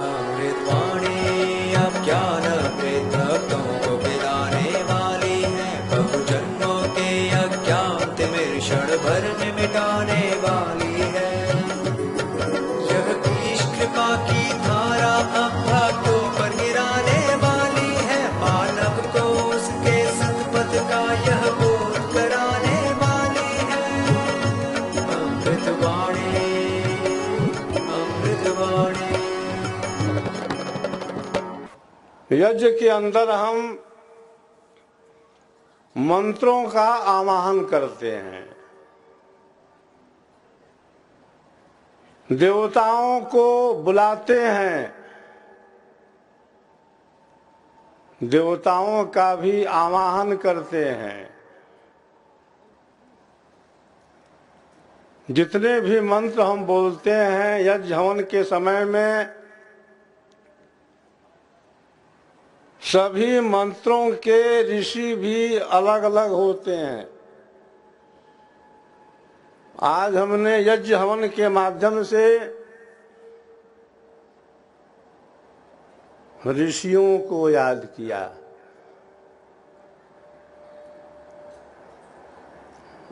अमृतवाणी अब ज्ञान वृद्ध भक्तों को पिलाने वाली है। बहु जन्मों के अज्ञान तिमिर क्षण भर में मिटाने वाली है। यह ईश कृपा की धारा अब भक्तों पर गिराने वाली है। मानव को उसके सतपथ का यह बोध कराने वाली है। अमृतवाणी, अमृतवाणी। यज्ञ के अंदर हम मंत्रों का आवाहन करते हैं, देवताओं को बुलाते हैं, देवताओं का भी आवाहन करते हैं। जितने भी मंत्र हम बोलते हैं यज्ञ हवन के समय में, सभी मंत्रों के ऋषि भी अलग अलग होते हैं। आज हमने यज्ञ हवन के माध्यम से ऋषियों को याद किया।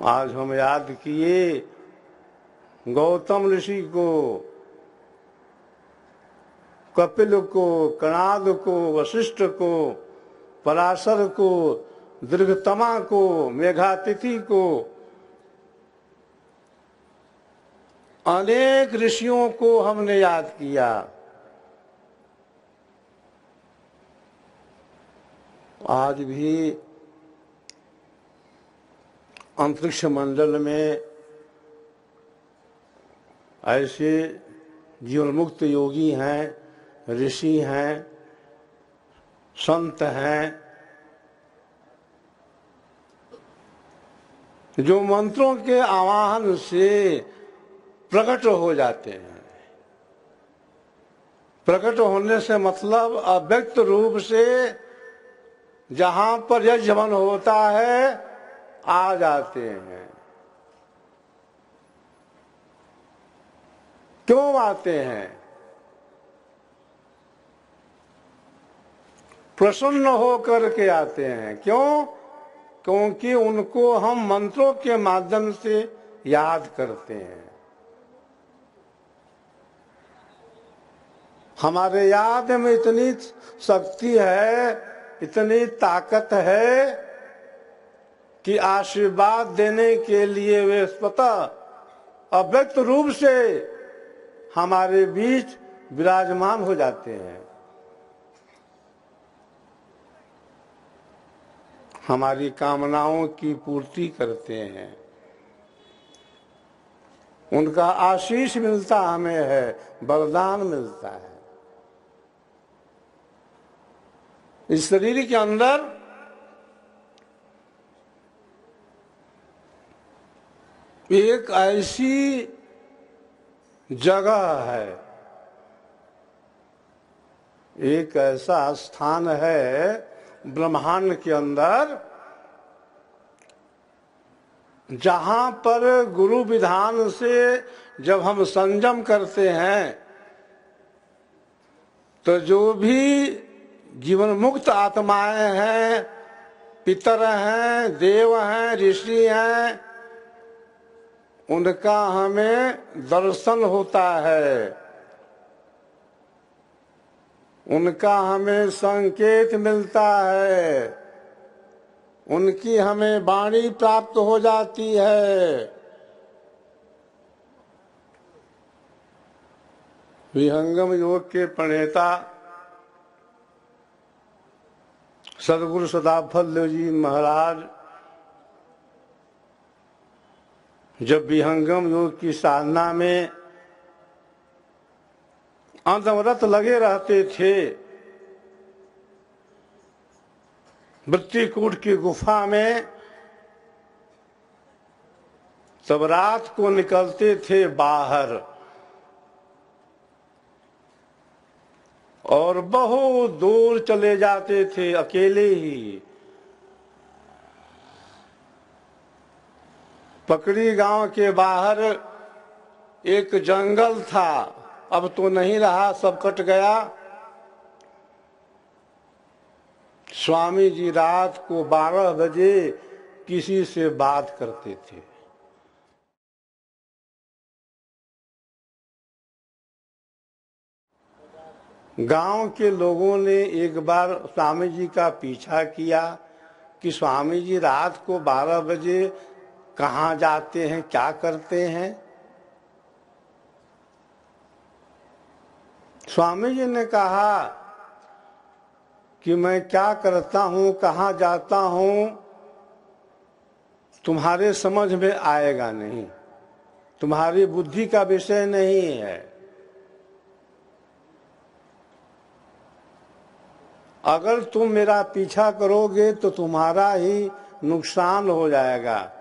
आज हम याद किए गौतम ऋषि को, कपिल को, कणाद को, वशिष्ठ को, पराशर को, दीर्घतमा को, मेघातिथि को, अनेक ऋषियों को हमने याद किया। आज भी अंतरिक्ष मंडल में ऐसे जीवन मुक्त योगी हैं, ऋषि हैं, संत हैं, जो मंत्रों के आवाहन से प्रकट हो जाते हैं। प्रकट होने से मतलब अव्यक्त रूप से जहां पर यज्ञ हवन होता है आ जाते हैं। क्यों आते हैं? प्रसन्न होकर के आते हैं। क्यों? क्योंकि उनको हम मंत्रों के माध्यम से याद करते हैं। हमारे याद में इतनी शक्ति है, इतनी ताकत है कि आशीर्वाद देने के लिए वे स्वतः अव्यक्त रूप से हमारे बीच विराजमान हो जाते हैं। हमारी कामनाओं की पूर्ति करते हैं। उनका आशीष मिलता हमें है, वरदान मिलता है। इस शरीर के अंदर एक ऐसी जगह है, एक ऐसा स्थान है ब्रह्मांड के अंदर जहां पर गुरु विधान से जब हम संयम करते हैं तो जो भी जीवन मुक्त आत्माएं हैं, पितर हैं, देव हैं, ऋषि हैं, उनका हमें दर्शन होता है, उनका हमें संकेत मिलता है, उनकी हमें वाणी प्राप्त हो जाती है। विहंगम योग के प्रणेता सदगुरु सदाफल जी महाराज जब विहंगम योग की साधना में अनवरत लगे रहते थे, वृत्तिकूट की गुफा में, तब रात को निकलते थे बाहर और बहुत दूर चले जाते थे अकेले ही। पकड़ी गांव के बाहर एक जंगल था, अब तो नहीं रहा, सब कट गया। स्वामी जी रात को 12 बजे किसी से बात करते थे। गांव के लोगों ने एक बार स्वामी जी का पीछा किया कि स्वामी जी रात को 12 बजे कहाँ जाते हैं, क्या करते हैं। स्वामी जी ने कहा कि मैं क्या करता हूँ, कहाँ जाता हूँ, तुम्हारे समझ में आएगा नहीं, तुम्हारी बुद्धि का विषय नहीं है। अगर तुम मेरा पीछा करोगे तो तुम्हारा ही नुकसान हो जाएगा।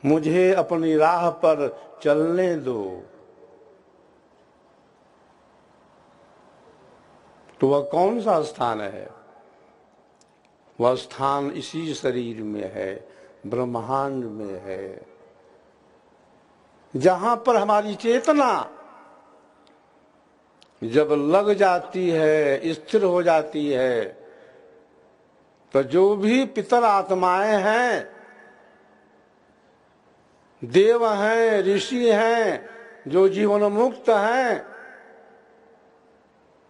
मुझे अपनी राह पर चलने दो। तो वह कौन सा स्थान है? वह स्थान इसी शरीर में है, ब्रह्मांड में है, जहां पर हमारी चेतना जब लग जाती है, स्थिर हो जाती है, तो जो भी पितर आत्माएं हैं, देव हैं, ऋषि हैं, जो जीवन मुक्त हैं,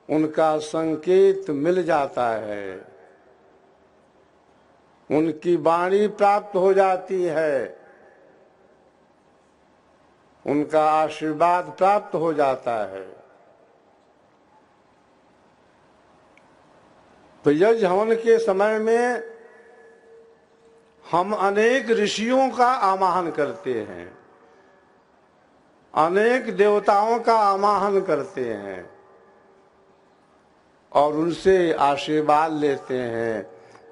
उनका संकेत मिल जाता है, उनकी वाणी प्राप्त हो जाती है, उनका आशीर्वाद प्राप्त हो जाता है। तो यज्ञ हवन के समय में हम अनेक ऋषियों का आवाहन करते हैं, अनेक देवताओं का आवाहन करते हैं और उनसे आशीर्वाद लेते हैं,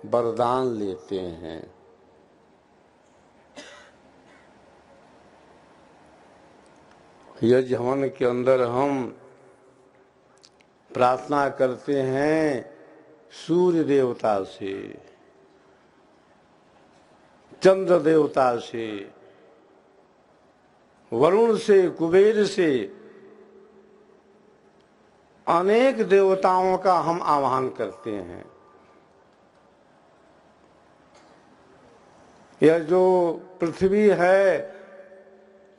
वरदान लेते हैं। यज्ञ हवन के अंदर हम प्रार्थना करते हैं सूर्य देवता से, चंद्र देवता से, वरुण से, कुबेर से, अनेक देवताओं का हम आह्वान करते हैं। यह जो पृथ्वी है,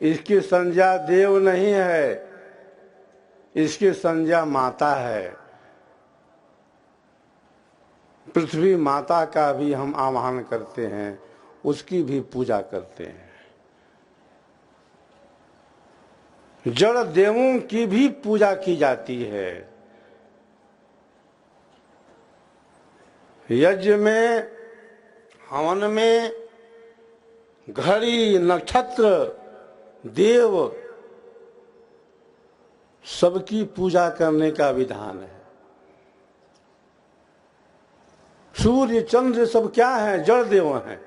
इसकी संज्ञा देव नहीं है, इसकी संज्ञा माता है। पृथ्वी माता का भी हम आह्वान करते हैं, उसकी भी पूजा करते हैं। जड़ देवों की भी पूजा की जाती है। यज्ञ में, हवन में घड़ी, नक्षत्र, देव सबकी पूजा करने का विधान है। सूर्य, चंद्र सब क्या है? जड़ देव हैं।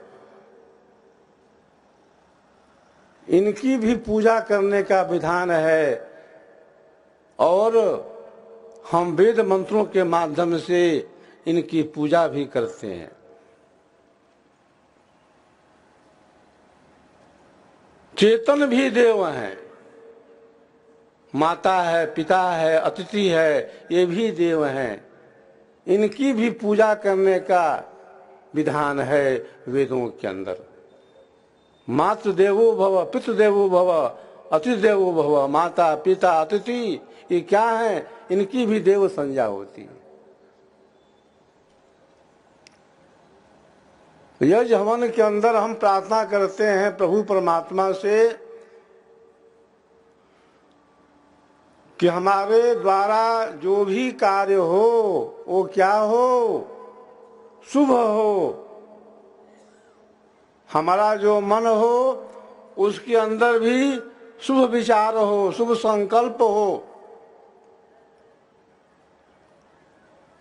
इनकी भी पूजा करने का विधान है और हम वेद मंत्रों के माध्यम से इनकी पूजा भी करते हैं। चेतन भी देव हैं, माता है, पिता है, अतिथि है, ये भी देव हैं। इनकी भी पूजा करने का विधान है वेदों के अंदर। मातृ देवो भव, पितृदेवो भव, अतिथि देवो भव। माता, पिता, अतिथि ये क्या है? इनकी भी देव संज्ञा होती है। यज्ञ हवन के अंदर हम प्रार्थना करते हैं प्रभु परमात्मा से कि हमारे द्वारा जो भी कार्य हो वो क्या हो? शुभ हो। हमारा जो मन हो उसके अंदर भी शुभ विचार हो, शुभ संकल्प हो।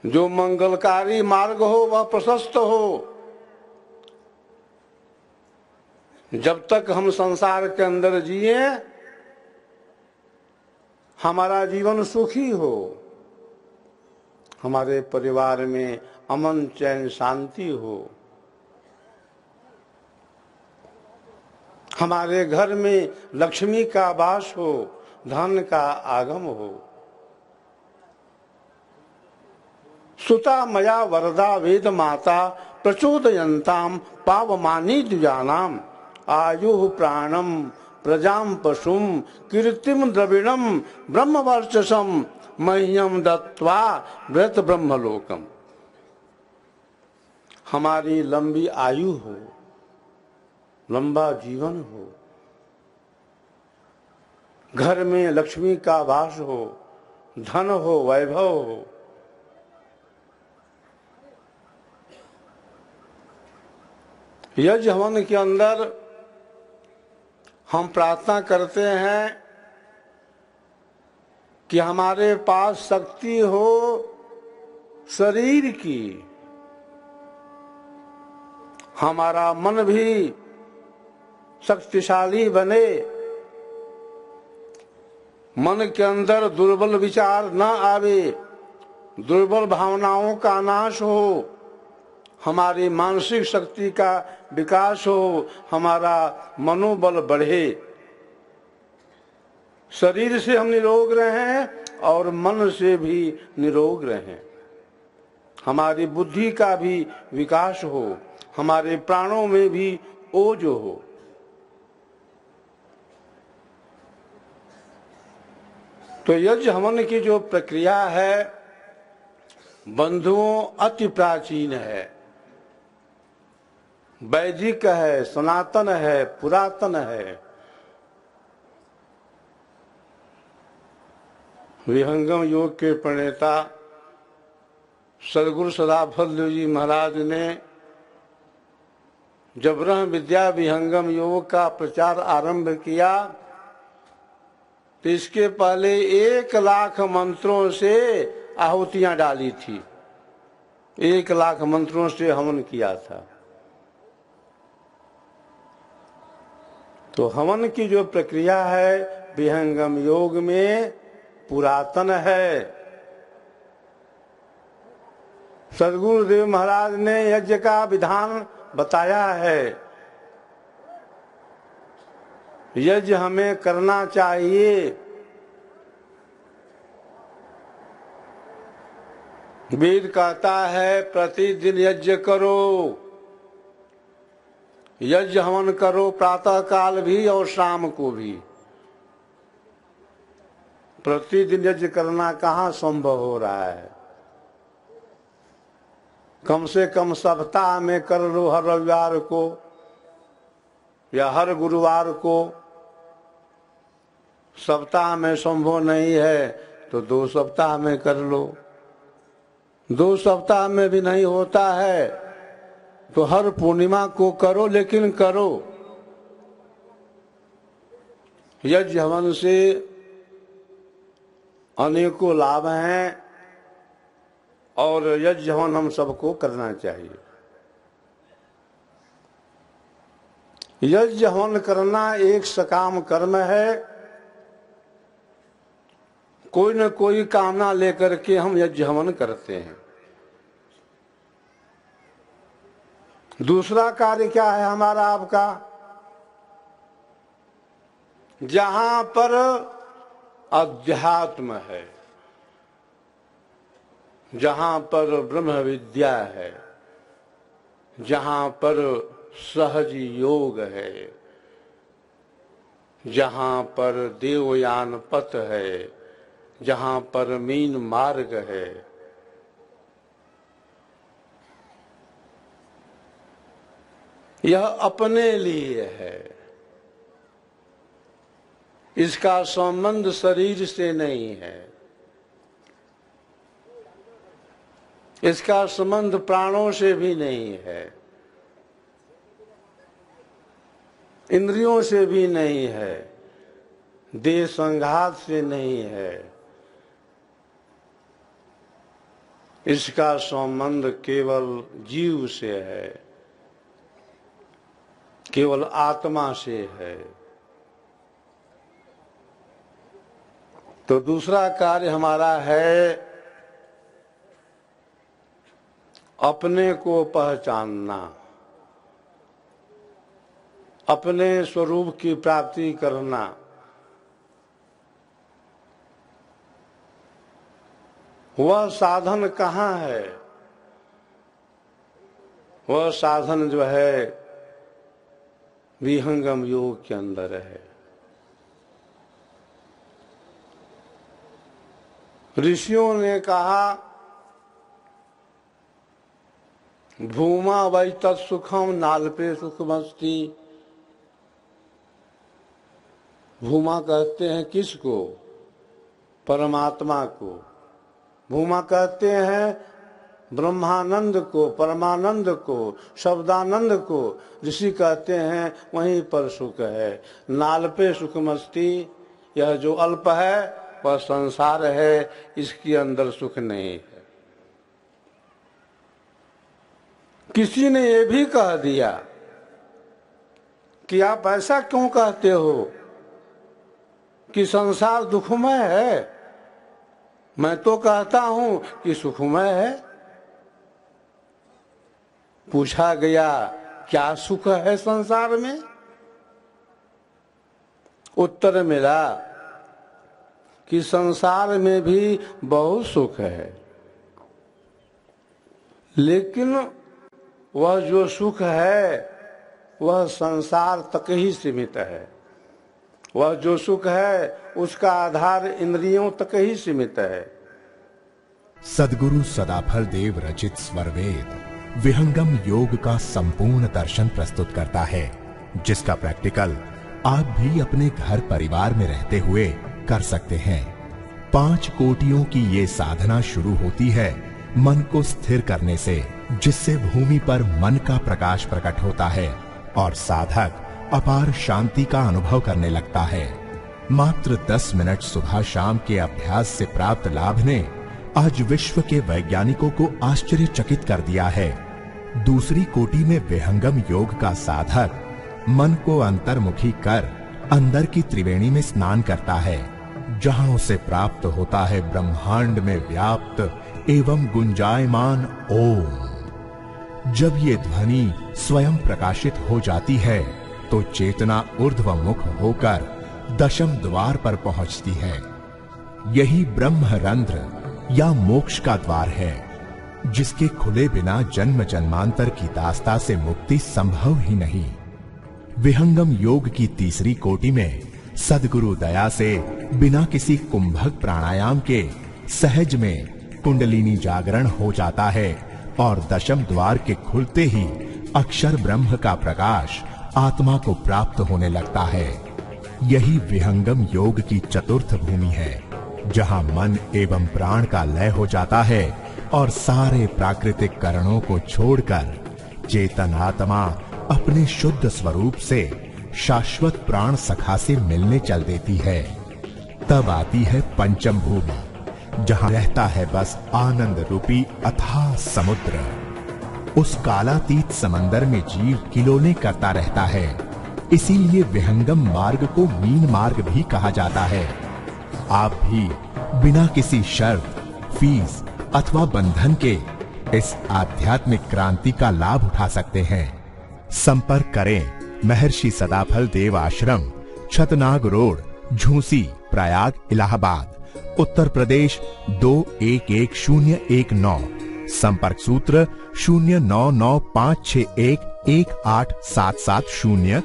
जो मंगलकारी मार्ग हो वह प्रशस्त हो। जब तक हम संसार के अंदर जिए हमारा जीवन सुखी हो, हमारे परिवार में अमन, चैन, शांति हो। हमारे घर में लक्ष्मी का वास हो, धन का आगम हो। सुता मया वरदा वेद माता प्रचोदयन्ताम पावमानी द्विजानाम आयु प्राणम प्रजाम पशुम कीर्तिम द्रविणम ब्रह्मवर्चसम मह्यम दत्वा व्रत ब्रह्मलोकम। हमारी लंबी आयु हो, लंबा जीवन हो, घर में लक्ष्मी का वास हो, धन हो, वैभव हो। यज्ञ हवन के अंदर हम प्रार्थना करते हैं कि हमारे पास शक्ति हो शरीर की, हमारा मन भी शक्तिशाली बने, मन के अंदर दुर्बल विचार न आवे, दुर्बल भावनाओं का नाश हो, हमारी मानसिक शक्ति का विकास हो, हमारा मनोबल बढ़े। शरीर से हम निरोग रहें और मन से भी निरोग रहें। हमारी बुद्धि का भी विकास हो, हमारे प्राणों में भी ओज हो। तो यज्ञ हवन की जो प्रक्रिया है बंधुओं अति प्राचीन है, वैदिक है, सनातन है, पुरातन है। विहंगम योग के प्रणेता सदगुरु सदाफल जी महाराज ने जब ब्रह्म विद्या विहंगम योग का प्रचार आरंभ किया तो इसके पहले 1,00,000 मंत्रों से आहुतियां डाली थी, 1,00,000 मंत्रों से हवन किया था। तो हवन की जो प्रक्रिया है विहंगम योग में पुरातन है। सदगुरुदेव महाराज ने यज्ञ का विधान बताया है। यज्ञ हमें करना चाहिए। वेद कहता है प्रतिदिन यज्ञ करो, यज्ञ हवन करो, प्रातः काल भी और शाम को भी। प्रतिदिन यज्ञ करना कहाँ संभव हो रहा है। कम से कम सप्ताह में कर लो, हर रविवार को या हर गुरुवार को। सप्ताह में संभव नहीं है तो 2 सप्ताह में कर लो। 2 सप्ताह में भी नहीं होता है तो हर पूर्णिमा को करो, लेकिन करो। यज्ञ हवन से अनेकों लाभ हैं और यज्ञ हवन हम सबको करना चाहिए। यज्ञ हवन करना एक सकाम कर्म है। कोई न कोई कामना लेकर के हम यज्ञ हवन करते हैं। दूसरा कार्य क्या है हमारा आपका? जहां पर अध्यात्म है, जहां पर ब्रह्म विद्या है, जहां पर सहज योग है, जहां पर देवयान पथ है, जहां पर मीन मार्ग है, यह अपने लिए है। इसका संबंध शरीर से नहीं है, इसका संबंध प्राणों से भी नहीं है, इंद्रियों से भी नहीं है, देह संघात से नहीं है। इसका संबंध केवल जीव से है, केवल आत्मा से है। तो दूसरा कार्य हमारा है अपने को पहचानना। अपने स्वरूप की प्राप्ति करना। वह साधन कहाँ है? वह साधन जो है विहंगम योग के अंदर है। ऋषियों ने कहा भूमा वै तत्सुखम नालपे सुखमस्ति। भूमा कहते हैं किसको? परमात्मा को। भूमा कहते हैं ब्रह्मानंद को, परमानंद को, शब्दानंद को। ऋषि कहते हैं वहीं पर सुख है। नालपे सुखमस्ति, यह जो अल्प है वह संसार है, इसके अंदर सुख नहीं है। किसी ने ये भी कह दिया कि आप ऐसा क्यों कहते हो कि संसार दुखमय है? मैं तो कहता हूं कि सुखमय है। पूछा गया क्या सुख है संसार में? उत्तर मिला कि संसार में भी बहुत सुख है, लेकिन वह जो सुख है वह संसार तक ही सीमित है। वह जो सुख है उसका आधार इंद्रियों तक ही सीमित है। सद्गुरु सदाफल देव रचित स्वरवेद विहंगम योग का संपूर्ण दर्शन प्रस्तुत करता है, जिसका प्रैक्टिकल आप भी अपने घर परिवार में रहते हुए कर सकते हैं। 5 कोटियों की ये साधना शुरू होती है मन को स्थिर करने से, जिससे भूमि पर मन का प्रकाश प्रकट होता है और साधक अपार शांति का अनुभव करने लगता है। मात्र 10 मिनट सुबह शाम के अभ्यास से प्राप्त लाभ ने आज विश्व के वैज्ञानिकों को आश्चर्यचकित कर दिया है। दूसरी कोटि में विहंगम योग का साधक मन को अंतर्मुखी कर अंदर की त्रिवेणी में स्नान करता है, जहां उसे प्राप्त होता है ब्रह्मांड में व्याप्त एवं गुंजायमान ओम। जब ये ध्वनि स्वयं प्रकाशित हो जाती है तो चेतना ऊर्ध्वमुख होकर दशम द्वार पर पहुंचती है। यही ब्रह्मरंध्र या मोक्ष का द्वार है, जिसके खुले बिना जन्म जन्मांतर की दास्ता से मुक्ति संभव ही नहीं। विहंगम योग की तीसरी कोटि में सद्गुरु दया से बिना किसी कुंभक प्राणायाम के सहज में कुंडलिनी जागरण हो जाता है और दशम द्वार के खुलते ही अक्षर ब्रह्म का प्रकाश आत्मा को प्राप्त होने लगता है। यही विहंगम योग की चतुर्थ भूमि है, जहां मन एवं प्राण का लय हो जाता है और सारे प्राकृतिक कारणों को छोड़कर चेतन आत्मा अपने शुद्ध स्वरूप से शाश्वत प्राण सखा से मिलने चल देती है। तब आती है पंचम भूमि, जहां रहता है बस आनंद रूपी अथाह समुद्र। उस कालातीत समंदर में जीव किलोने करता रहता है, इसीलिए विहंगम मार्ग को मीन मार्ग भी कहा जाता है। आप भी बिना किसी शर्त, फीस अथवा बंधन के इस आध्यात्मिक क्रांति का लाभ उठा सकते हैं। संपर्क करें महर्षि सदाफल देव आश्रम, छतनाग रोड, झूसी, प्रयाग, इलाहाबाद, उत्तर प्रदेश 211019। संपर्क सूत्र 0995611877,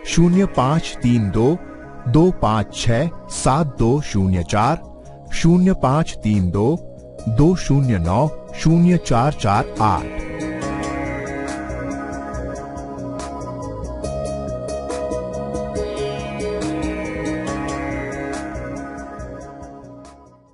0532 256 7204, 0532 209 0448।